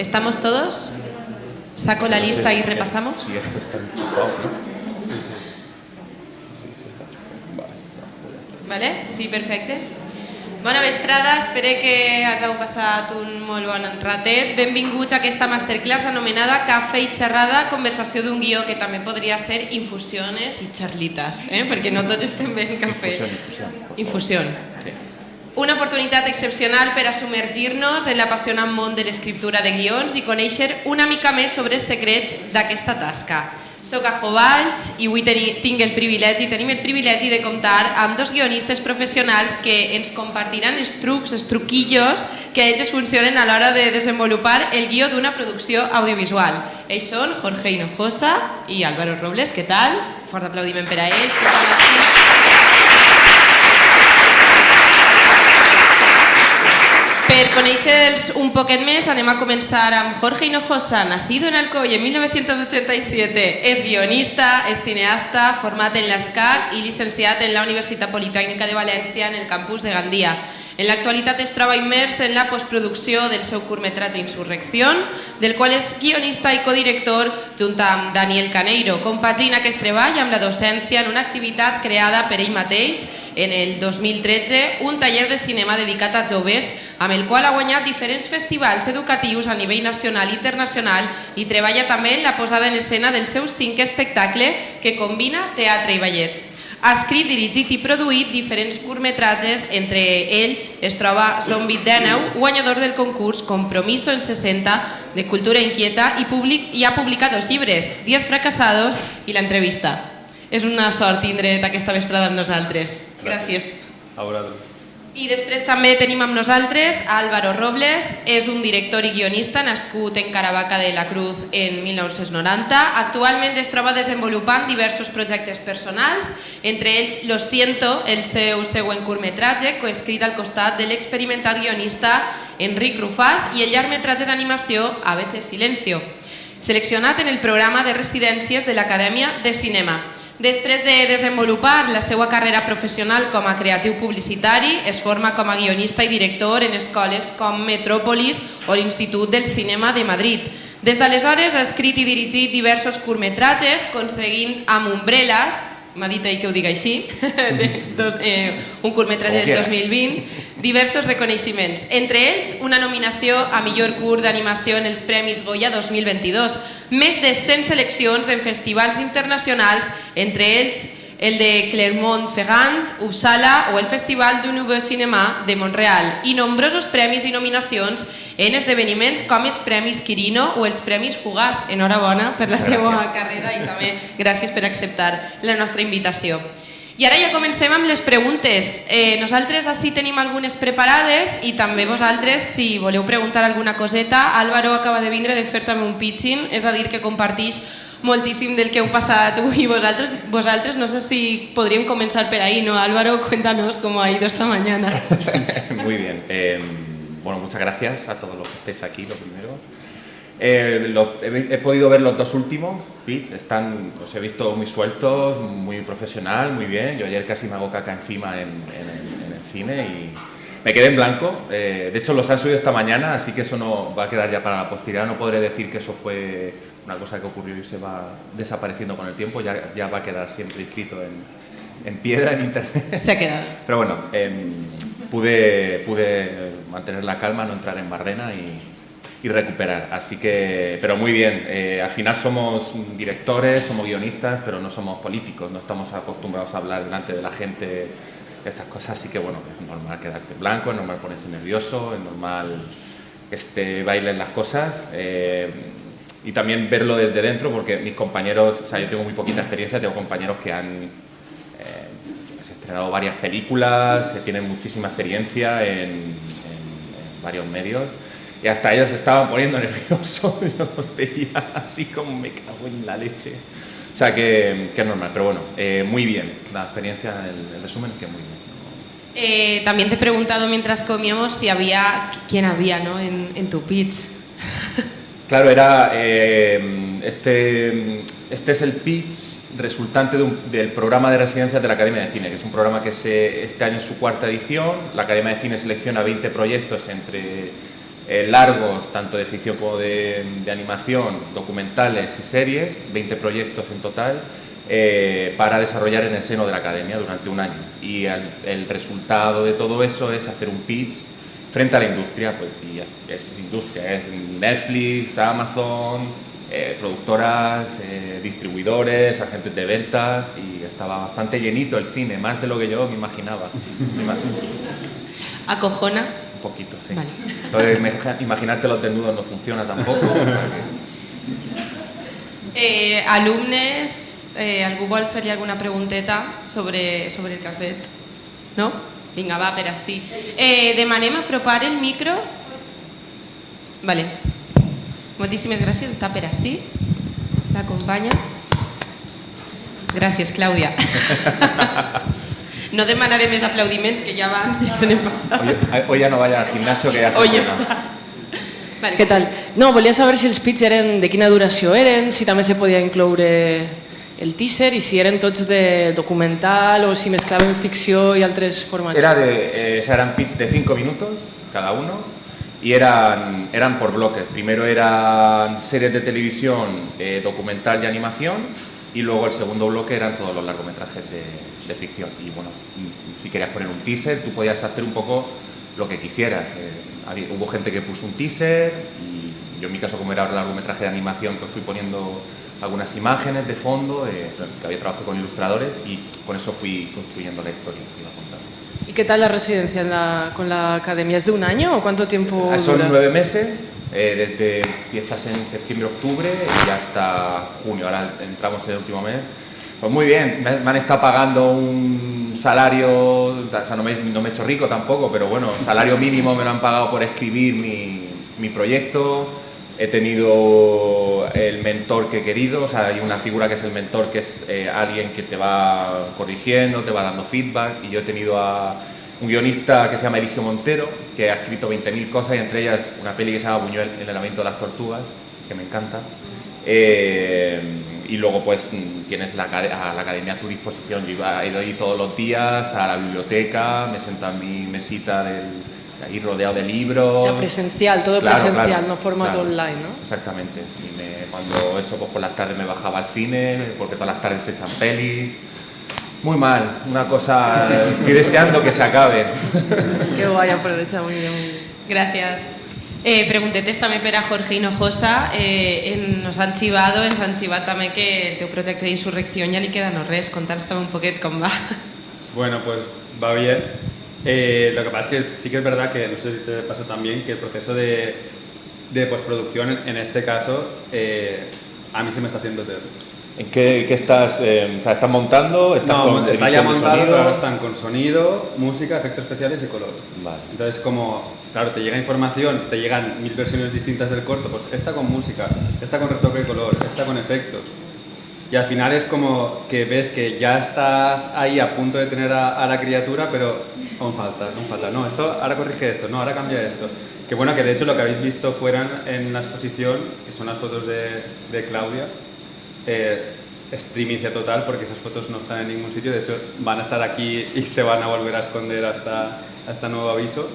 ¿Estamos todos? ¿Saco la lista y repasamos? Sí, esto está enchufado, ¿no? Vale? Sí, perfecte. Bona vesprada, espero que hàgiu passat un molt bon ratet. Benvinguts a aquesta masterclass anomenada Cafè i xerrada, conversació d'un guió que també podria ser infusiones i charlitas, perquè no tots estem bé en cafè. Infusión. Una oportunitat excepcional per a submergir-nos en l'apassionant món de l'escriptura de guions i conèixer una mica més sobre els secrets d'aquesta tasca. Soc Ajo Valls i avui tenim el privilegi de comptar amb dos guionistes professionals que ens compartiran els trucs, els truquillos que ells funcionen a l'hora de desenvolupar el guió d'una producció audiovisual. Ells són Jorge Hinojosa i Álvaro Robles. Què tal? Fort aplaudiment per a ells. Per conèixer-los un poquet més, anem a començar amb Jorge Hinojosa, nacido en Alcoy en 1987. És guionista, és cineasta, format en l'ESCAC i llicenciat en la Universitat Politècnica de València en el campus de Gandia. En l'actualitat es troba immers en la postproducció del seu curtmetratge Insurrección, del qual és guionista i codirector junt amb Daniel Caneiro. Compagina aquest treball amb la docència en una activitat creada per ell mateix en el 2013, un taller de cinema dedicat a joves, amb el qual ha guanyat diferents festivals educatius a nivell nacional i internacional i treballa també en la posada en escena del seu 5è espectacle que combina teatre i ballet. Ha escrit, dirigit i produït diferents curtmetratges, entre ells es troba Zombie Deneu, guanyador del concurs Compromiso en 60 de Cultura Inquieta i ha publicat 2 llibres, 10 fracasados i l'entrevista. És una sort tindre't aquesta vesprada amb nosaltres. Gràcies. I després també tenim amb nosaltres Álvaro Robles, és un director i guionista nascut en Caravaca de la Cruz en 1990. Actualment es troba desenvolupant diversos projectes personals, entre ells Lo Siento, el seu següent curtmetratge, coescrit al costat de l'experimentat guionista Enric Rufàs, i el llargmetratge d'animació A veces Silencio, seleccionat en el programa de residències de l'Acadèmia de Cinema. Després de desenvolupar la seva carrera professional com a creatiu publicitari, es forma com a guionista i director en escoles com Metròpolis o l'Institut del Cinema de Madrid. Des d'aleshores ha escrit i dirigit diversos curtmetratges, aconseguint amb Umbrellas, m'ha dit ell que ho dic així, un curtmetratge del 2020, diversos reconeixements. Entre ells, una nominació a millor curt d'animació en els Premis Goya 2022, més de 100 seleccions en festivals internacionals, entre ells el de Clermont-Ferrand, Uppsala o el Festival du Nouveau Cinéma de Montreal, i nombrosos premis i nominacions en esdeveniments com els Premis Quirino o els Premis Fugar. Enhorabona per la teva carrera i també gràcies per acceptar la nostra invitació. I ara ja comencem amb les preguntes. Nosaltres així tenim algunes preparades i també vosaltres, si voleu preguntar alguna coseta. Álvaro acaba de vindre de fer també un pitching, és a dir, que comparteix moltíssim del que heu passat avui vosaltres. No sé si podríem començar per ahí, ¿no? Álvaro, cuéntanos cómo ha ido esta mañana. Muy bien. Bueno, muchas gracias a todos los que estéis aquí, lo primero. He podido ver los 2 últimos pitch, los he visto muy sueltos, muy profesional, muy bien. Yo ayer casi me hago caca encima en el cine y me quedé en blanco. De hecho, los han subido esta mañana, así que eso no va a quedar ya para la posteridad. No podré decir que eso fue una cosa que ocurrió y se va desapareciendo con el tiempo. Ya va a quedar siempre inscrito en piedra en internet. Se ha quedado. Pero bueno, pude mantener la calma, no entrar en barrena y recuperar, así que, pero muy bien. Al final somos directores, somos guionistas, pero no somos políticos, no estamos acostumbrados a hablar delante de la gente de estas cosas, así que bueno, es normal quedarte blanco, es normal ponerse nervioso, es normal que te bailen las cosas, y también verlo desde dentro, porque mis compañeros, o sea, yo tengo muy poquita experiencia, tengo compañeros que han estrenado varias películas, tienen muchísima experiencia en varios medios, y hasta ellos se estaban poniendo nerviosos, yo los veía así como me cago en la leche. O sea que es normal, pero bueno, muy bien, la experiencia, el resumen es que muy bien. También te he preguntado mientras comíamos si había, quién había, ¿no? en tu pitch. Claro, era, este es el pitch resultante del programa de residencias de la Academia de Cine, que es un programa que este año es su 4ª edición. La Academia de Cine selecciona 20 proyectos entre largos, tanto de ficción como de animación, documentales y series, 20 proyectos en total, para desarrollar en el seno de la academia durante un año. Y el resultado de todo eso es hacer un pitch frente a la industria, pues, y es industria, es Netflix, Amazon, productoras, distribuidores, agentes de ventas, y estaba bastante llenito el cine, más de lo que yo me imaginaba. ¿Acojona? Un poquito, sí. Vale. Entonces, imaginarte los desnudos no funciona tampoco. Alumnes, algú vol fer-li alguna pregunteta sobre el cafè? No? Vinga, va, per així. Demanem apropar el micro. Vale. Moltíssimes gràcies, està per així. L'acompanya. Gràcies, Clàudia. No demanaré més aplaudiments, que ja abans ja se n'hem passat. Hoy ya no vaya al gimnasio, que ya se Hoy pena. està. Vale. Què tal? No, volia saber si els pits eren de quina duració eren, si també se podia incloure el teaser i si eren tots de documental o si mezclaven ficció i altres formats. Eran pits de 5 minutos cada uno y eran por bloques. Primero eran series de televisión, documental y animación, y luego el segundo bloque eran todos los largometrajes de ficción. Y bueno, si querías poner un teaser, tú podías hacer un poco lo que quisieras. Hubo gente que puso un teaser y yo en mi caso, como era largometraje de animación, pues fui poniendo algunas imágenes de fondo, que había trabajado con ilustradores, y con eso fui construyendo la historia que iba contando. ¿Y qué tal la residencia con la academia? ¿Es de un año o cuánto tiempo Son dura? 9 meses, empiezas en septiembre-octubre y hasta junio, ahora entramos en el último mes. Pues muy bien, me han estado pagando un salario, o sea, no me he hecho rico tampoco, pero bueno, salario mínimo me lo han pagado por escribir mi proyecto. He tenido el mentor que he querido, o sea, hay una figura que es el mentor, que es alguien que te va corrigiendo, te va dando feedback, y yo he tenido a un guionista que se llama Eligio Montero, que ha escrito 20.000 cosas, y entre ellas una peli que se llama Buñuel, El laberinto de las tortugas, que me encanta. Y luego pues tienes a la academia a tu disposición. Yo he ido ahí todos los días a la biblioteca, me siento en mi mesita ahí rodeado de libros. O sea, presencial, todo Claro, presencial, claro, no formato claro. online, ¿no? Exactamente. Y cuando eso, pues por las tardes me bajaba al cine, porque todas las tardes se echan pelis. Muy mal, una cosa, estoy deseando que se acabe. Qué guay, aprovecha muy bien. Gràcies. Preguntetes també per a Jorge Hinojosa. Ens han xivat també que el teu projecte d'Insurrecció ja li queda no res. Contar-nos també un poquet com va. Bueno, pues va bien. Lo que pasa es que sí que es verdad que, no sé si te pasó también, que el proceso de postproducción, en este caso, a mí se me está haciendo eterno. ¿En qué estás? O sea, ¿estás montando? No, está ya montado, sonido? pero ahora están con sonido, música, efectos especiales y color. Vale. Entonces, como, claro, te llega información, te llegan 1000 versiones distintas del corto, pues esta con música, esta con retoque de color, esta con efectos. Y al final es como que ves que ya estás ahí a punto de tener a la criatura, pero aún falta. No, esto, ahora corrige esto, no, ahora cambia esto. Que bueno, que de hecho lo que habéis visto fuera en la exposición, que son las fotos de Claudia, es primicia total, porque esas fotos no están en ningún sitio. De hecho, van a estar aquí y se van a volver a esconder hasta nuevo aviso.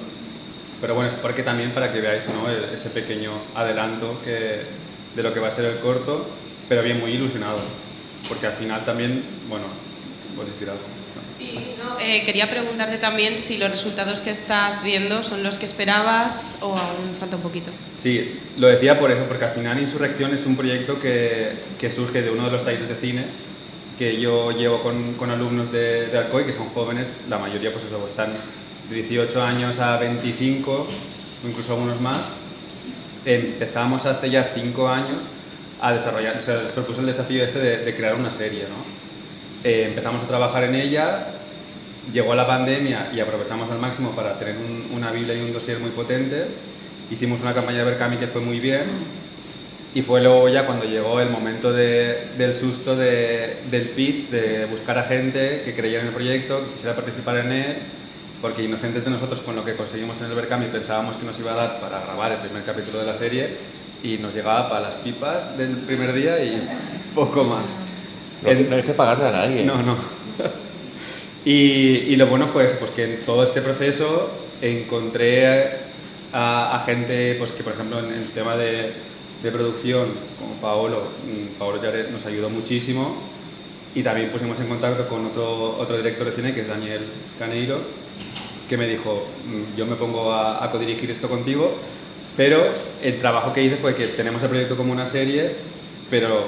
Pero bueno, es porque también para que veáis, ¿no?, ese pequeño adelanto de lo que va a ser el corto, pero bien, muy ilusionado, porque al final también, bueno, podéis decir algo. Sí, no, quería preguntarte también si los resultados que estás viendo son los que esperabas o aún falta un poquito. Sí, lo decía por eso, porque al final Insurrección es un proyecto que surge de uno de los talleres de cine que yo llevo con alumnos de Alcoy, que son jóvenes, la mayoría pues eso, están de 18 años a 25, o incluso algunos más. Empezamos hace ya 5 años a desarrollar, o sea, les propuso el desafío de crear una serie, ¿no? Empezamos a trabajar en ella, llegó la pandemia y aprovechamos al máximo para tener una biblia y un dossier muy potente. Hicimos una campaña de Berkami que fue muy bien, y fue luego ya cuando llegó el momento del susto del pitch, de buscar a gente que creyera en el proyecto, que quisiera participar en él, porque inocentes de nosotros con lo que conseguimos en el Berkami pensábamos que nos iba a dar para grabar el primer capítulo de la serie, y nos llegaba para las pipas del primer día y poco más. No hay que pagarle a nadie. No. Y lo bueno fue eso, pues que en todo este proceso encontré a gente pues, que, por ejemplo, en el tema de producción, como Paolo Yaret nos ayudó muchísimo, y también pusimos en contacto con otro director de cine, que es Daniel Caneiro, que me dijo, yo me pongo a codirigir esto contigo, pero el trabajo que hice fue que tenemos el proyecto como una serie, pero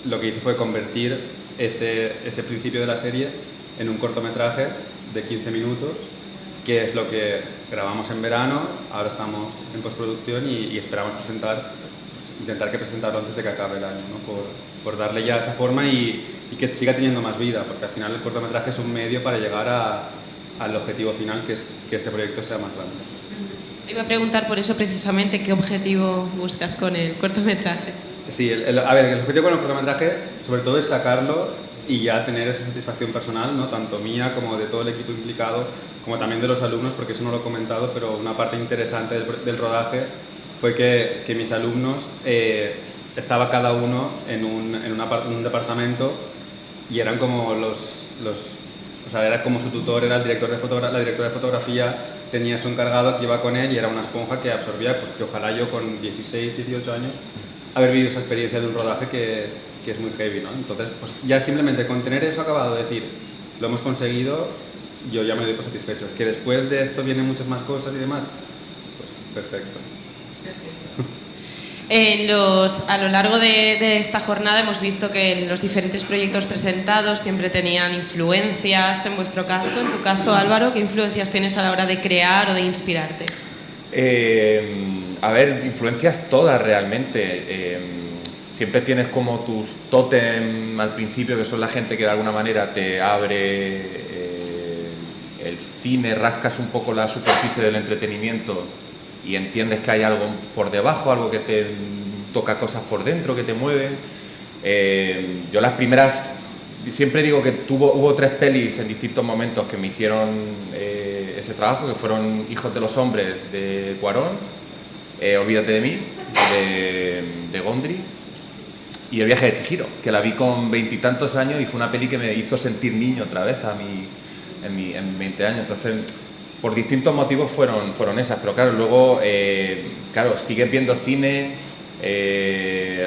lo que hice fue convertir ese principio de la serie en un cortometraje de 15 minutos, que es lo que grabamos en verano, ahora estamos en postproducción y esperamos intentar presentarlo antes de que acabe el año, ¿no? Por darle ya esa forma y que siga teniendo más vida, porque al final el cortometraje es un medio para llegar al objetivo final, que es que este proyecto sea más grande. Iba a preguntar por eso precisamente, ¿qué objetivo buscas con el cortometraje? Sí, el objetivo con el cortometraje sobre todo es sacarlo y ya tener esa satisfacción personal, ¿no? Tanto mía como de todo el equipo implicado, como también de los alumnos, porque eso no lo he comentado, pero una parte interesante del rodaje fue que mis alumnos estaba cada uno en un departamento y eran como o sea, era como su tutor, era el director la directora de fotografía, tenía su encargado que iba con él y era una esponja que absorbía, pues que ojalá yo con 16, 18 años haber vivido esa experiencia de un rodaje que es muy heavy, ¿no? Entonces, pues ya simplemente con tener eso acabado, decir, lo hemos conseguido, yo ya me doy por satisfecho. Que después de esto vienen muchas más cosas y demás, pues perfecto. A lo largo de esta jornada hemos visto que en los diferentes proyectos presentados siempre tenían influencias. En vuestro caso, en tu caso, Álvaro, ¿qué influencias tienes a la hora de crear o de inspirarte? A ver, influencias todas realmente. Siempre tienes como tus tótem al principio, que son la gente que de alguna manera te abre el cine, rascas un poco la superficie del entretenimiento y entiendes que hay algo por debajo, algo que te toca cosas por dentro, que te mueve. Yo las primeras, siempre digo que hubo 3 pelis en distintos momentos que me hicieron ese trabajo, que fueron Hijos de los Hombres de Cuarón, Olvídate de mí, de Gondry, y El viaje de Chihiro, que la vi con 20 y tantos años y fue una peli que me hizo sentir niño otra vez en 20 años. Entonces, por distintos motivos fueron esas, pero claro, luego sigues viendo cine.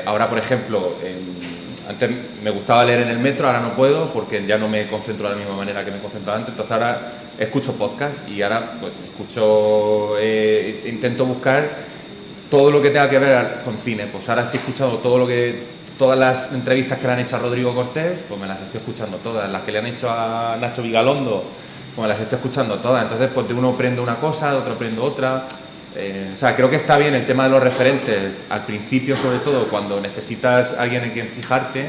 Ahora, por ejemplo, antes me gustaba leer en el metro, ahora no puedo porque ya no me concentro de la misma manera que me concentraba antes. Entonces ahora escucho podcast y ahora pues intento buscar todo lo que tenga que ver con cine. Pues ahora estoy escuchando todas las entrevistas que le han hecho a Rodrigo Cortés, pues me las estoy escuchando todas. Las que le han hecho a Nacho Vigalondo, pues me las estoy escuchando todas. Entonces, pues de uno aprendo una cosa, de otro aprendo otra. O sea, creo que está bien el tema de los referentes, al principio sobre todo, cuando necesitas a alguien en quien fijarte,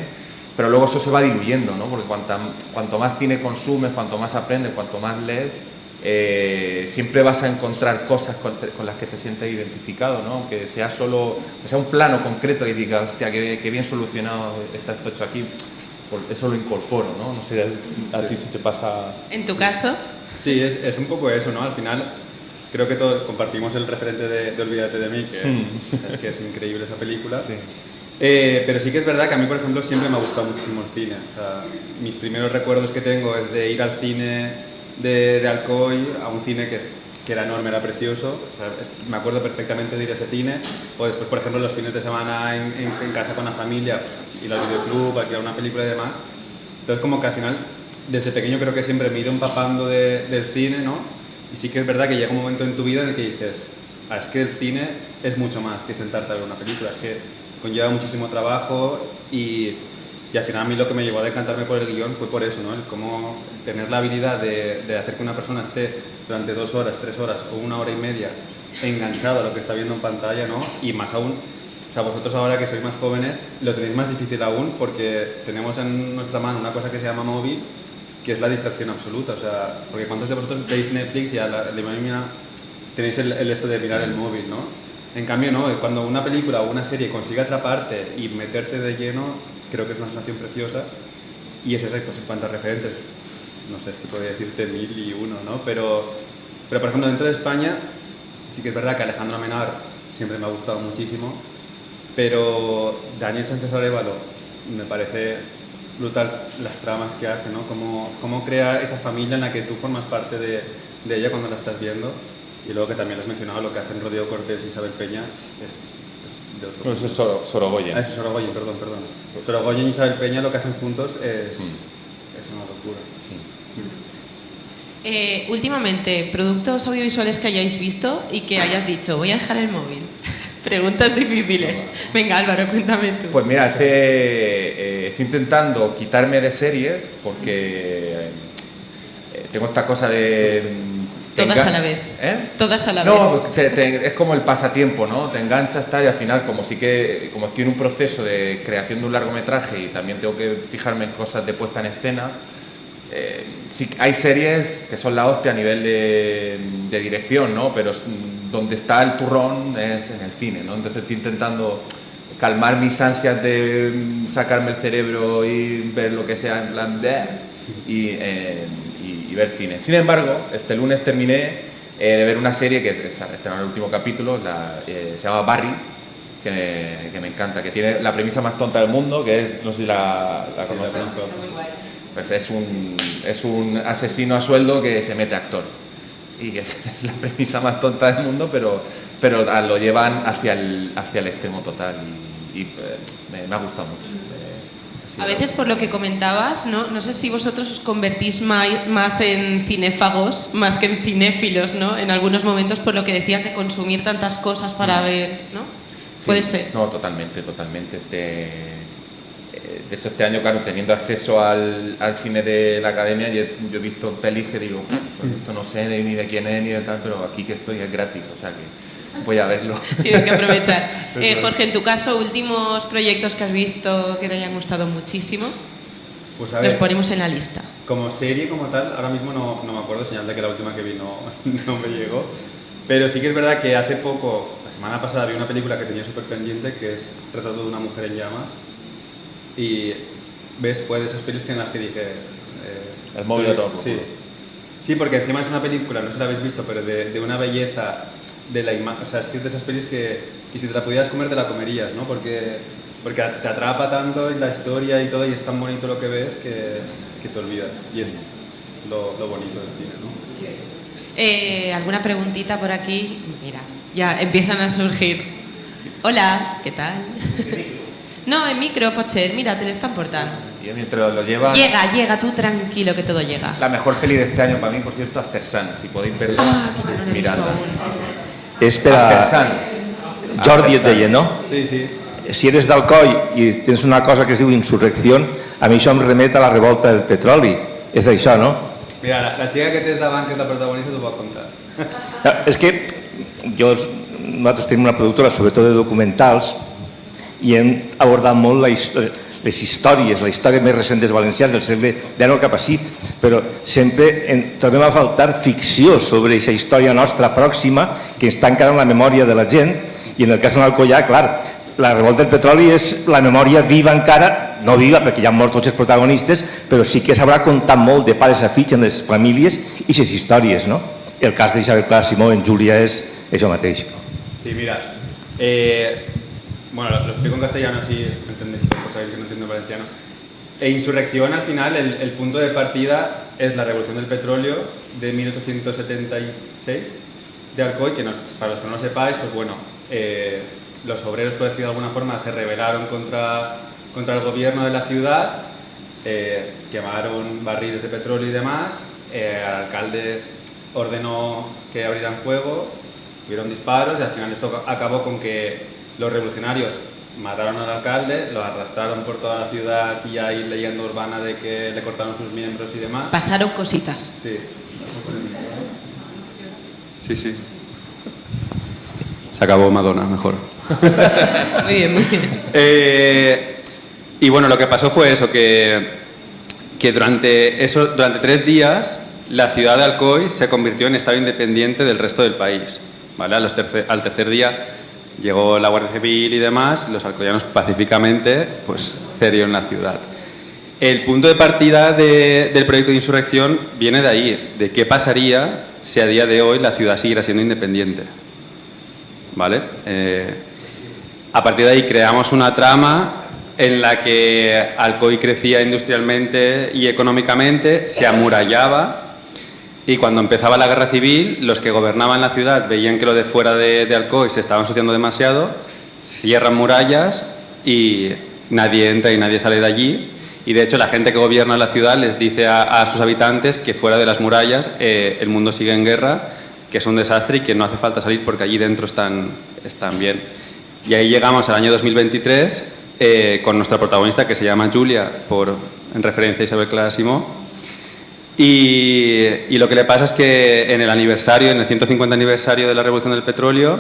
pero luego eso se va diluyendo, ¿no? Porque cuanto más cine consumes, cuanto más aprendes, cuanto más lees, siempre vas a encontrar cosas con las que te sientes identificado, ¿no? Aunque sea un plano concreto y digas, hostia, qué bien solucionado está esto hecho aquí, pues eso lo incorporo, ¿no? No sé a ti si te pasa... ¿En tu caso? Sí, es un poco eso, ¿no? Al final creo que todos compartimos el referente de Olvídate de mí, que es increíble esa película. Sí. Pero sí que es verdad que a mí, por ejemplo, siempre me ha gustado muchísimo el cine. O sea, mis primeros recuerdos que tengo es de ir al cine de Alcoy, a un cine que era enorme, era precioso. O sea, me acuerdo perfectamente de ir a ese cine. O después, por ejemplo, los fines de semana en casa con la familia, pues, ir al videoclub, alquilar una película y demás. Entonces, como que al final, desde pequeño creo que siempre me he ido empapando del cine, ¿no? Y sí que es verdad que llega un momento en tu vida en el que dices, es que el cine es mucho más que sentarte a ver una película, es que conlleva muchísimo trabajo y al final a mí lo que me llevó a decantarme por el guión fue por eso, ¿no? El cómo tener la habilidad de hacer que una persona esté durante 2 horas, 3 horas o 1 hora y media enganchado a lo que está viendo en pantalla, ¿no? Y más aún, o sea, vosotros ahora que sois más jóvenes lo tenéis más difícil aún porque tenemos en nuestra mano una cosa que se llama móvil, que es la distracción absoluta, o sea, porque ¿cuántos de vosotros veis Netflix y a la misma tenéis el esto de mirar el móvil, ¿no? En cambio, no, cuando una película o una serie consigue atraparte y meterte de lleno, creo que es una sensación preciosa y es eso, pues en cuanto a referentes, no sé, es que podría decirte 1001, ¿no? Pero por ejemplo, dentro de España, sí que es verdad que Alejandro Amenábar siempre me ha gustado muchísimo, pero Daniel Sánchez Arévalo me parece brutal las tramas que hace, ¿no? Cómo crea esa familia en la que tú formas parte de ella cuando la estás viendo. Y luego que también lo has mencionado, lo que hacen Rodrigo Cortés y Isabel Peña es de otro No, eso es Sorogoyen. Es Sorogoyen, perdón. Sorogoyen y Isabel Peña lo que hacen juntos es una locura. Últimamente, productos audiovisuales que hayáis visto y que hayas dicho, voy a dejar el móvil. Preguntas difíciles. Venga, Álvaro, cuéntame tú. Pues mira, estoy intentando quitarme de series porque tengo esta cosa de... Todas a la vez. ¿Eh? Todas a la vez. No, es como el pasatiempo, ¿no? Te enganchas y al final, como estoy en un proceso de creación de un largometraje y también tengo que fijarme en cosas de puesta en escena, sí, hay series que son la hostia a nivel de dirección, ¿no? Pero donde está el turrón es en el cine, ¿no? Entonces estoy intentando calmar mis ansias de sacarme el cerebro y ver lo que sea en plan y ver cine. Sin embargo, este lunes terminé de ver una serie que está en el último capítulo, se llama Barry, que me encanta, que tiene la premisa más tonta del mundo, que es, no sé si la conozco. Pues es un asesino a sueldo que se mete actor. Y es la premisa más tonta del mundo, pero lo llevan hacia el extremo total y me ha gustado mucho. A veces, por lo que comentabas, no sé si vosotros os convertís más en cinéfagos, más que en cinéfilos, ¿no? En algunos momentos, por lo que decías de consumir tantas cosas para ver, ¿no? Sí, Puede ser. No, totalmente. De hecho, este año, claro, teniendo acceso al cine de la academia, yo he visto pelis que digo, pues esto no sé ni de quién es ni de tal, pero aquí que estoy es gratis, o sea que voy a verlo. Tienes que aprovechar. Jorge, en tu caso, últimos proyectos que has visto que te hayan gustado muchísimo, pues a ver, los ponemos en la lista. Como serie, como tal, ahora mismo no me acuerdo, señal de que la última que vi no me llegó. Pero sí que es verdad que hace poco, la semana pasada, vi una película que tenía súper pendiente, que es Retrato de una mujer en llamas. Y ves, fue de esas pelis en las que dije... el móvil de todo. Sí, porque encima es una película, no sé si la habéis visto, pero de una belleza de la imagen. O sea, es que de esas pelis que si te la pudieras comer, te la comerías, ¿no? Porque te atrapa tanto en la historia y todo, y es tan bonito lo que ves que te olvidas. Y es lo bonito del cine, ¿no? ¿Alguna preguntita por aquí? Mira, ya empiezan a surgir. Hola, ¿qué tal? No, en micro, Pocher, mira, te lo están portando. Y mientras lo llevan... Llega, tú tranquilo que todo llega. La mejor peli de este año para mí, por cierto, Aftersun. Si podéis verla, Que no l'he vist aún. És per a... Jordi et deia, no? Sí. Si eres d'Alcoi i tens una cosa que es diu insurrecció, a mi això em remet a la revolta del petroli. És d'això, no? Mira, la chica que tens davant, que és la protagonista, t'ho pot contar. És que nosaltres tenim una productora, sobretot de documentals, i hem abordat molt les històries, la història més recent dels valencians del segle XIX cap així, però sempre trobem a faltar ficció sobre aquesta història nostra pròxima que està encara en la memòria de la gent, i en el cas de l'Alcoià, clar, la revolta del petroli és la memòria viva encara, no viva perquè ja han mort tots els protagonistes, però sí que s'haurà contat molt de pares a fills en les famílies i aquestes històries, no? El cas d'Isabel Clara Simó en Júlia és això mateix. Sí, mira, bueno, lo explico en castellano así me entendéis, por sabéis que no entiendo valenciano. Insurrección, al final, el punto de partida es la revolución del petróleo de 1876 de Alcoy, que para los que no lo sepáis, pues bueno, los obreros, por decir de alguna forma, se rebelaron contra el gobierno de la ciudad, quemaron barriles de petróleo y demás, el alcalde ordenó que abrieran fuego, hubieron disparos y al final esto acabó con que los revolucionarios mataron al alcalde, lo arrastraron por toda la ciudad y hay leyenda urbana de que le cortaron sus miembros y demás. Pasaron cositas. Sí. Sí. Se acabó Madonna, mejor. Muy bien. Y bueno, lo que pasó fue eso, que durante 3 días la ciudad de Alcoy se convirtió en estado independiente del resto del país. ¿Vale? Al tercer día llegó la Guardia Civil y demás, los alcoyanos pacíficamente pues cedieron la ciudad. El punto de partida del proyecto de insurrección viene de ahí, de qué pasaría si a día de hoy la ciudad siguiera siendo independiente. ¿Vale? A partir de ahí creamos una trama en la que Alcoy crecía industrialmente y económicamente, se amurallaba Y cuando empezaba la guerra civil, los que gobernaban la ciudad veían que lo de fuera de Alcoy se estaba ensuciando demasiado, cierran murallas y nadie entra y nadie sale de allí. Y de hecho la gente que gobierna la ciudad les dice a sus habitantes que fuera de las murallas el mundo sigue en guerra, que es un desastre y que no hace falta salir porque allí dentro están bien. Y ahí llegamos al año 2023 con nuestra protagonista, que se llama Julia, en referencia a Isabel Clara Simó. Y lo que le pasa es que en el 150 aniversario de la Revolución del Petróleo,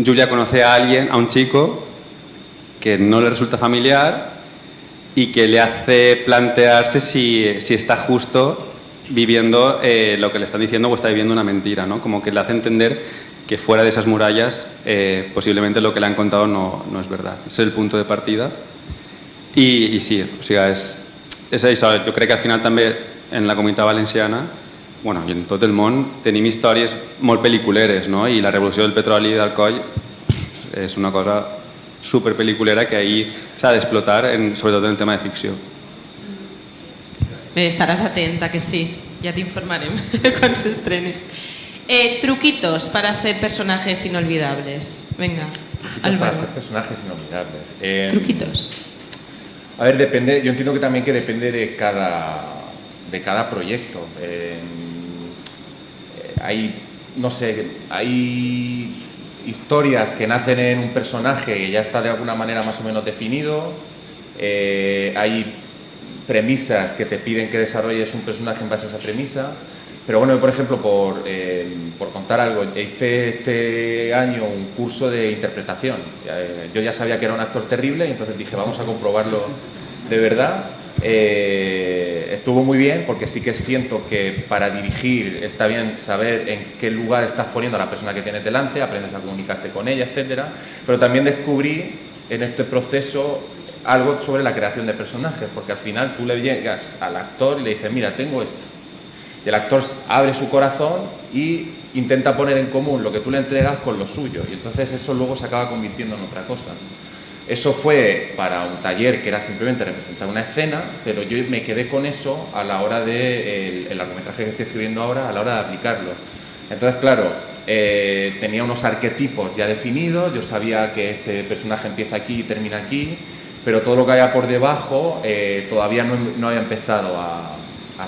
Julia conoce a un chico que no le resulta familiar y que le hace plantearse si está justo viviendo lo que le están diciendo o está viviendo una mentira, ¿no? Como que le hace entender que fuera de esas murallas posiblemente lo que le han contado no es verdad. Ese es el punto de partida. Y sí, o sea, és això. Jo crec que al final també en la comunitat valenciana, bueno, i en tot el món, tenim històries molt pel·liculeres, no? I la revolució del petroli d'Alcoi és una cosa superpeliculera que ahí s'ha d'explotar, sobretot en el tema de ficció. Bé, estaràs atenta, que sí. Ya te informarem quan s'estrene. Truquitos para hacer personajes inolvidables. Venga, Álvaro. Para hacer personajes inolvidables. Truquitos. A ver, depende. Yo entiendo que también depende de cada proyecto. Hay historias que nacen en un personaje que ya está de alguna manera más o menos definido. Hay premisas que te piden que desarrolles un personaje en base a esa premisa. Pero bueno, yo, por ejemplo, por contar algo, hice este año un curso de interpretación. Yo ya sabía que era un actor terrible y entonces dije, vamos a comprobarlo de verdad. Estuvo muy bien porque sí que siento que para dirigir está bien saber en qué lugar estás poniendo a la persona que tienes delante, aprendes a comunicarte con ella, etcétera. Pero también descubrí en este proceso algo sobre la creación de personajes, porque al final tú le llegas al actor y le dices, mira, tengo esto. Y el actor abre su corazón y intenta poner en común lo que tú le entregas con lo suyo. Y entonces eso luego se acaba convirtiendo en otra cosa. Eso fue para un taller que era simplemente representar una escena, pero yo me quedé con eso a la hora de el largometraje que estoy escribiendo ahora, a la hora de aplicarlo. Entonces, claro, tenía unos arquetipos ya definidos, yo sabía que este personaje empieza aquí y termina aquí, pero todo lo que había por debajo todavía no había empezado a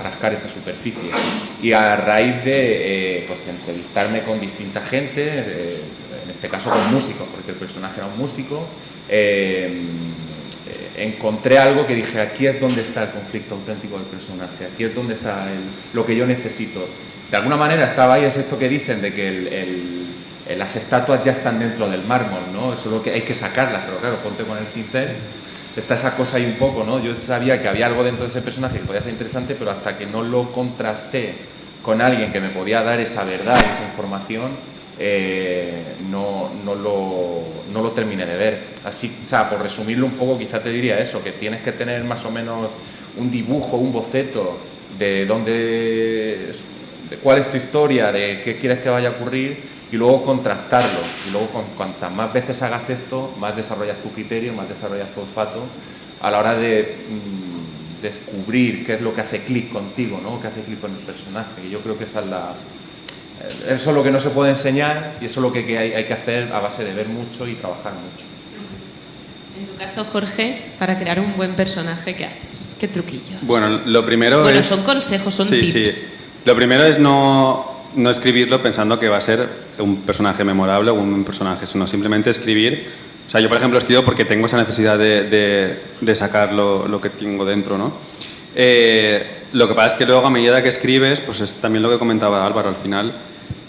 rascar esa superficie. Y a raíz de pues entrevistarme con distinta gente, en este caso con músicos, porque el personaje era un músico, encontré algo que dije, aquí es donde está el conflicto auténtico del personaje, aquí es donde está lo que yo necesito. De alguna manera estaba ahí, es esto que dicen de que las estatuas ya están dentro del mármol, ¿no? Eso es lo que hay que sacarlas, pero claro, ponte con el cincel. Está esa cosa ahí un poco, ¿no? Yo sabía que había algo dentro de ese personaje que podía ser interesante, pero hasta que no lo contrasté con alguien que me podía dar esa verdad, esa información, no lo terminé de ver. Así, o sea, por resumirlo un poco, quizá te diría eso, que tienes que tener más o menos un dibujo, un boceto de cuál es tu historia, de qué quieres que vaya a ocurrir, y luego contrastarlo. Y luego, cuantas más veces hagas esto, más desarrollas tu criterio, más desarrollas tu olfato a la hora de descubrir qué es lo que hace clic contigo, ¿no? Qué hace clic con el personaje. Y yo creo que eso es lo que no se puede enseñar, y eso es lo que hay que hacer a base de ver mucho y trabajar mucho. En tu caso, Jorge, para crear un buen personaje, ¿qué haces? ¿Qué truquillos? Bueno, lo primero es... son consejos, son tips. Sí. Lo primero es no escribirlo pensando que va a ser un personaje memorable o un personaje, sino simplemente escribir. O sea, yo, por ejemplo, escribo porque tengo esa necesidad de sacar lo que tengo dentro, ¿no? Lo que pasa es que luego, a medida que escribes, pues es también lo que comentaba Álvaro, al final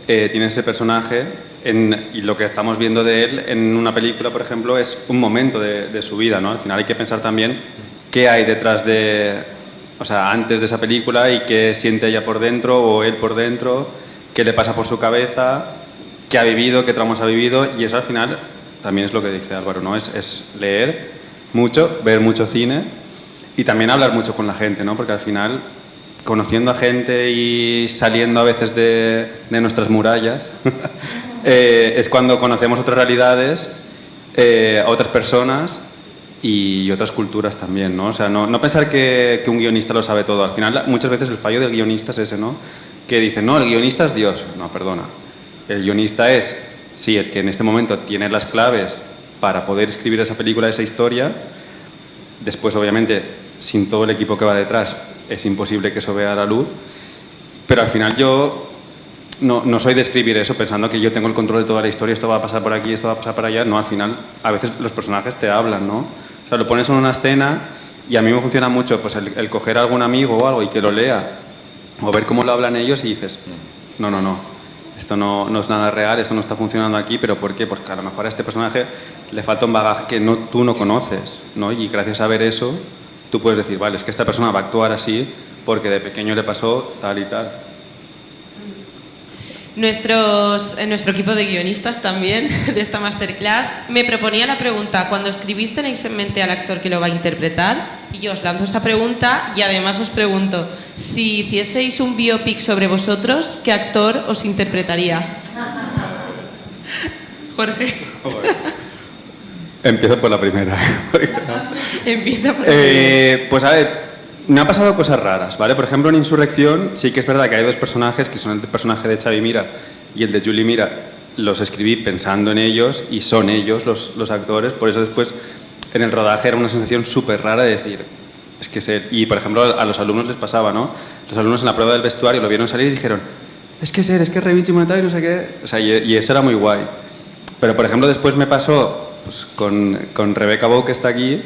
tienes ese personaje y lo que estamos viendo de él en una película, por ejemplo, es un momento de su vida, ¿no? Al final hay que pensar también qué hay detrás antes de esa película y qué siente ella por dentro o él por dentro, qué le pasa por su cabeza, qué ha vivido, qué traumas ha vivido, y eso al final también es lo que dice Álvaro, ¿no? Es leer mucho, ver mucho cine y también hablar mucho con la gente, ¿no? Porque al final, conociendo a gente y saliendo a veces de nuestras murallas, es cuando conocemos otras realidades, otras personas, y otras culturas también, ¿no? O sea, no pensar que un guionista lo sabe todo. Al final, muchas veces el fallo del guionista es ese, ¿no? Que dicen, no, el guionista es Dios. No, perdona. El guionista es, sí, el que en este momento tiene las claves para poder escribir esa película, esa historia. Después, obviamente, sin todo el equipo que va detrás, es imposible que eso vea la luz. Pero al final yo no soy de escribir eso pensando que yo tengo el control de toda la historia, esto va a pasar por aquí, esto va a pasar por allá. No, al final, a veces los personajes te hablan, ¿no? O sea, lo pones en una escena y a mí me funciona mucho pues el coger a algún amigo o algo y que lo lea o ver cómo lo hablan ellos y dices, no, esto no es nada real, esto no está funcionando aquí, ¿pero por qué? Porque a lo mejor a este personaje le falta un bagaje que tú no conoces, ¿no? Y gracias a ver eso, tú puedes decir, vale, es que esta persona va a actuar así porque de pequeño le pasó tal y tal. Nuestro equipo de guionistas también de esta masterclass me proponía la pregunta, cuando escribiste tenéis en mente al actor que lo va a interpretar, y yo os lanzo esa pregunta y además os pregunto, si hicieseis un biopic sobre vosotros, ¿qué actor os interpretaría? Jorge. Empiezo por la primera. Empieza por la primera. Pues a ver, me han pasado cosas raras, ¿vale? Por ejemplo, en Insurrección sí que es verdad que hay dos personajes, que son el personaje de Xavi Mira y el de Julie Mira. Los escribí pensando en ellos y son ellos los actores, por eso después en el rodaje era una sensación súper rara de decir, es que es él. Y por ejemplo a los alumnos les pasaba, ¿no? Los alumnos en la prueba del vestuario lo vieron salir y dijeron, es que es él, es que es Revich y Monetario y no sé qué. O sea, y eso era muy guay. Pero por ejemplo después me pasó pues, con Rebeca Bou, que está aquí,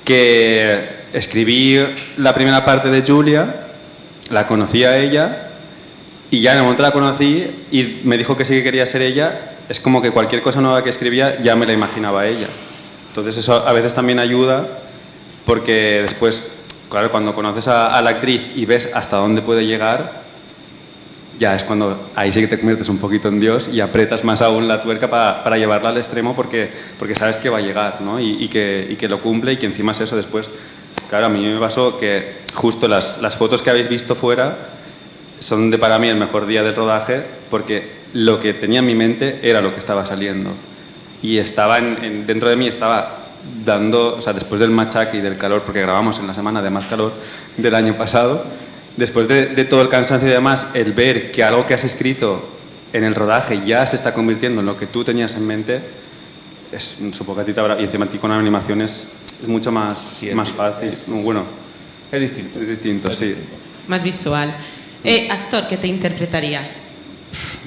que escribí la primera parte de Julia, la conocí a ella y ya en el momento la conocí y me dijo que sí que quería ser ella, es como que cualquier cosa nueva que escribía ya me la imaginaba a ella. Entonces eso a veces también ayuda porque después, claro, cuando conoces a la actriz y ves hasta dónde puede llegar, ya es cuando ahí sí que te conviertes un poquito en Dios y apretas más aún la tuerca para llevarla al extremo porque sabes que va a llegar, ¿no? y que lo cumple y que encima es eso después. Claro, a mí me pasó que justo las fotos que habéis visto fuera son para mí el mejor día del rodaje porque lo que tenía en mi mente era lo que estaba saliendo. Y estaba dentro de mí estaba dando, o sea, después del machaque y del calor, porque grabamos en la semana de más calor del año pasado, después de todo el cansancio y demás, el ver que algo que has escrito en el rodaje ya se está convirtiendo en lo que tú tenías en mente, es supongo que a ti te habrá, y encima a ti con animación es mucho más fácil. Bueno, es distinto. Es distinto, sí. Más visual. Actor que te interpretaría.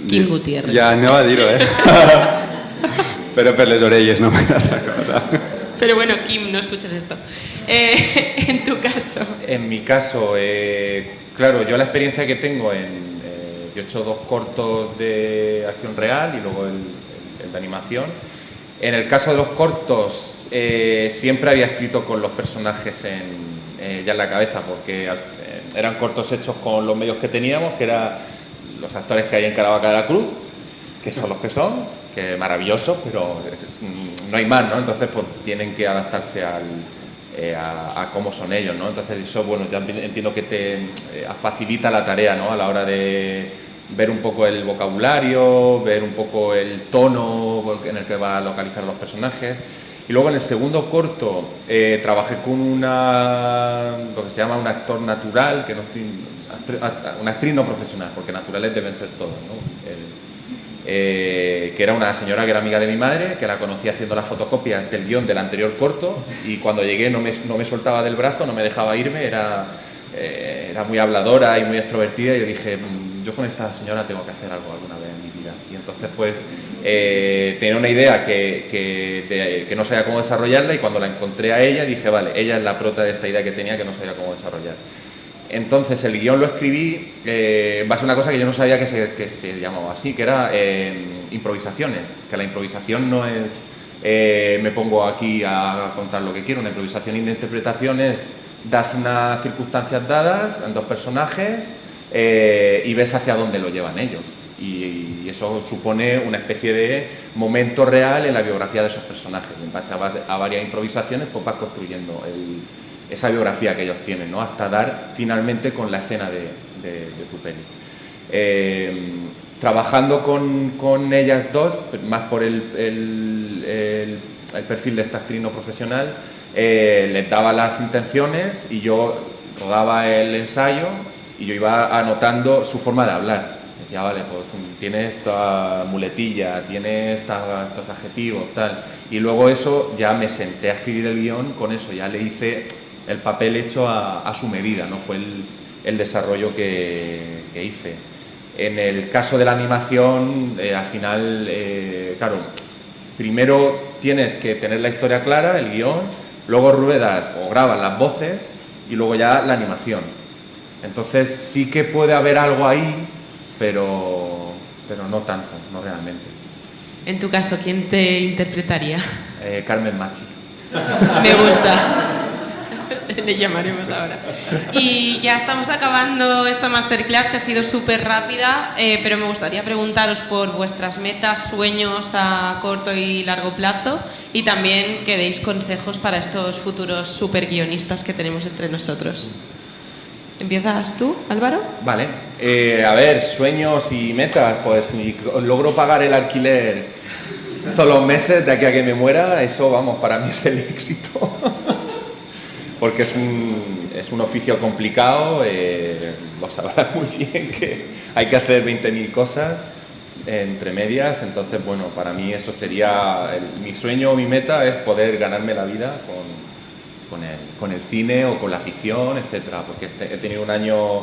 Kim Gutiérrez. Ya, no va a dir-ho, Pero per les orelles no me da otra cosa. Pero bueno, Kim, no escuches esto. En tu caso. En mi caso, claro, yo la experiencia que tengo yo he hecho 2 cortos de acción real y luego el de animación. En el caso de los cortos, siempre había escrito con los personajes ya en la cabeza, porque eran cortos hechos con los medios que teníamos, que eran los actores que hay en Caravaca de la Cruz, que son los que son, que maravillosos, pero no hay más, ¿no? Entonces, pues tienen que adaptarse a cómo son ellos, ¿no? Entonces, eso, bueno, ya entiendo que te facilita la tarea, ¿no? A la hora de ver un poco el vocabulario, ver un poco el tono en el que va a localizar a los personajes. Y luego en el segundo corto trabajé con lo que se llama un actor natural, una actriz no profesional, porque naturales deben ser todos, ¿no? Que era una señora que era amiga de mi madre, que la conocí haciendo las fotocopias del guión del anterior corto, y cuando llegué no me soltaba del brazo, no me dejaba irme, era muy habladora y muy extrovertida, y yo dije, yo con esta señora tengo que hacer algo alguna vez en mi vida. Y entonces pues tenía una idea que no sabía cómo desarrollarla, y cuando la encontré a ella dije, vale, ella es la prota de esta idea que tenía que no sabía cómo desarrollar. Entonces el guión lo escribí en base a una cosa que yo no sabía que se llamaba así, que era improvisaciones, que la improvisación no es me pongo aquí a contar lo que quiero, una improvisación y una interpretación es das unas circunstancias dadas en 2 personajes y ves hacia dónde lo llevan ellos, y eso supone una especie de momento real en la biografía de esos personajes. En base a varias improvisaciones pues vas construyendo esa biografía que ellos tienen, ¿no? Hasta dar finalmente con la escena de tu peli. Trabajando con ellas dos, más por el perfil de esta actriz no profesional, les daba las intenciones y yo rodaba el ensayo y yo iba anotando su forma de hablar. Decía, vale, pues tiene esta muletilla, tiene estos adjetivos, tal. Y luego eso ya me senté a escribir el guión con eso, ya le hice el papel hecho a su medida, ¿no? Fue el desarrollo que hice. En el caso de la animación, al final, claro, primero tienes que tener la historia clara, el guión, luego ruedas o grabas las voces y luego ya la animación. Entonces sí que puede haber algo ahí, pero no tanto, no realmente. En tu caso, ¿quién te interpretaría? Carmen Machi. Me gusta. Le llamaremos ahora. Y ya estamos acabando esta masterclass que ha sido súper rápida, pero me gustaría preguntaros por vuestras metas, sueños a corto y largo plazo y también que deis consejos para estos futuros super guionistas que tenemos entre nosotros. ¿Empiezas tú, Álvaro? Vale. A ver, sueños y metas, pues si logro pagar el alquiler todos los meses de aquí a que me muera, eso, vamos, para mí es el éxito. Porque es un oficio complicado, lo sabrás muy bien que hay que hacer 20.000 cosas entre medias, entonces, bueno, para mí eso sería, mi sueño o mi meta es poder ganarme la vida con el cine o con la ficción, etcétera, porque he tenido un año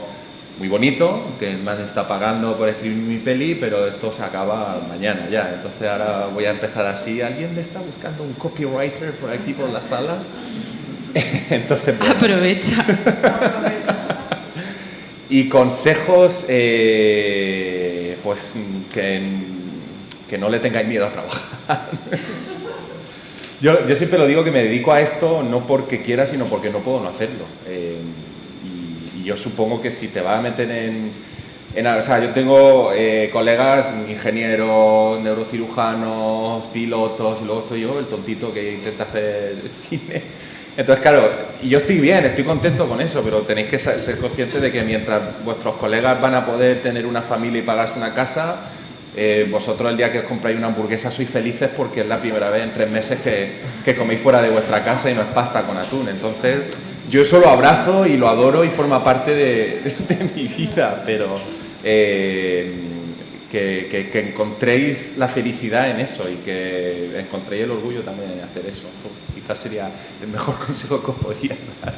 muy bonito, que me está pagando por escribir mi peli, pero esto se acaba mañana ya, entonces ahora voy a empezar así. ¿Alguien me está buscando un copywriter por aquí por la sala? Entonces, bueno. Aprovecha. Y consejos, pues que no le tengáis miedo a trabajar. Yo siempre lo digo que me dedico a esto no porque quiera, sino porque no puedo no hacerlo. Y yo supongo que si te vas a meter o sea, yo tengo colegas, ingenieros, neurocirujanos, pilotos, y luego estoy yo, el tontito que intenta hacer cine. Entonces, claro, y yo estoy bien, estoy contento con eso, pero tenéis que ser conscientes de que mientras vuestros colegas van a poder tener una familia y pagarse una casa, vosotros el día que os compráis una hamburguesa sois felices porque es la primera vez en 3 meses que coméis fuera de vuestra casa y no es pasta con atún. Entonces, yo eso lo abrazo y lo adoro y forma parte de mi vida, pero que encontréis la felicidad en eso y que encontréis el orgullo también en hacer eso. Quizás sería el mejor consejo que os podría dar.